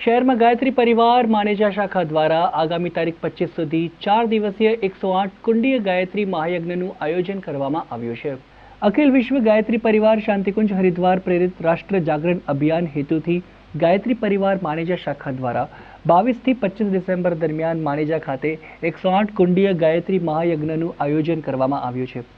शहर में गायत्री परिवार मानेजा शाखा द्वारा आगामी तारीख 25 सुधी 4 दिवसीय 108 कुंडीय गायत्री महायज्ञ आयोजन करवामां आव्युं छे। अखिल विश्व गायत्री परिवार शांतिकुंज हरिद्वार प्रेरित राष्ट्र जागरण अभियान हेतु गायत्री परिवार मानेजा शाखा द्वारा 22 થી 25 डिसेम्बर दरमियान मानेजा खाते 108 कुंडीय गायत्री महायज्ञ आयोजन करवामां आव्युं छे।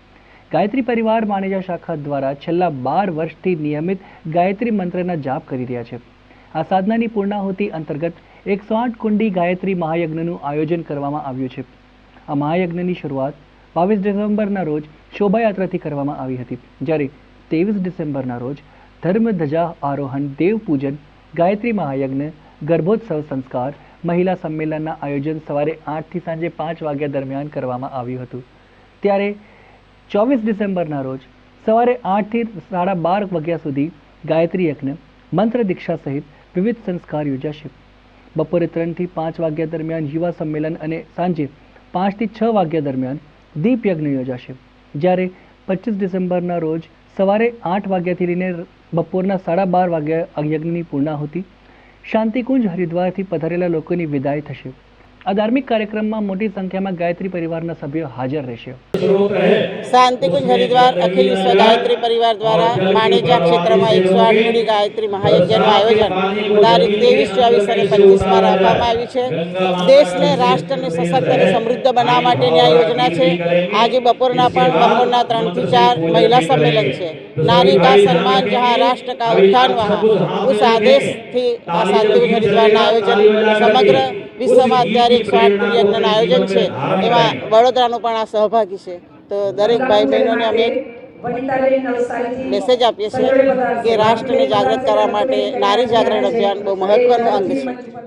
गायत्री परिवार मानेजा शाखा द्वारा छेल्ला 12 वर्षथी नियमित गायत्री मंत्रना जाप करी रह्या छे। आ साधनानी पूर्णाहुति अंतर्गत 108 कुंडी गायत्री महायज्ञ आयोजन करवामां आव्युं छे। आ महायज्ञनी शुरुआत 22 डिसेम्बरना रोज शोभायात्राथी करवामां आवी हती, ज्यारे 23 डिसेम्बरना रोज धर्म ध्वजा आरोहण, देव पूजन, गायत्री महायज्ञ, गर्भोत्सव संस्कार, महिला सम्मेलनना आयोजन सवारे 8 થી સાંજે 5 વાગ્યા दरमियान करवामां આવ્યું હતું। ત્યારે 24 डिसेम्बरना रोज सवारे 8 થી 12:30 વાગ્યા સુધી गायत्री यज्ञ, मंत्र दीक्षा सहित विविध संस्कार योजाशे। बपोरे 3 થી 5 વાગ્યા दरमियान युवा सम्मेलन और सांजे 5 થી 6 વાગ્યા दरमियान दीप यज्ञ योजाशे। ज्यारे 25 डिसेम्बरना रोज सवारे 8 वाग्याथी लईने बपोરના 12:30 वाग्या यज्ञनी पूर्णाहुति शांतिकुंज हरिद्वार थी पधारेला लोकोनी विदाय थशे। आ धार्मिक कार्यक्रम में मोटी संख्या में गायत्री परिवार सभ्यों हाजर रहेशे। शांतिकुंज हरिद्वार अखिल विश्व गायत्री परिवार द्वारा माणेजा क्षेत्र में 108 कुंडी गायत्री महायज्ञ आयोजन तारीख 23, 24 और 25 में राखवामां आवी छे। देश ने राष्ट्र ने सशक्त और समृद्ध बनावा माटेनी आ योजना है। आज बपोरना 3 થી 4 महिला सम्मेलन है। नारी का सम्मान जहाँ राष्ट्र का उत्थान वहाँ, उस आदेश थी शांतिकुंज हरिद्वार आयोजन समग्र विश्व में अत्यारे 108 कुंडी यज्ञ आयोजन है। एमां वडोदरानो पण आ सहभागी है। तो दरेक भाई बहनों ने अमे मैसेज आपीए छे कि राष्ट्र ने जागृत करवा माटे नारी जागरण अभियान बहुत महत्वनुं अंग है।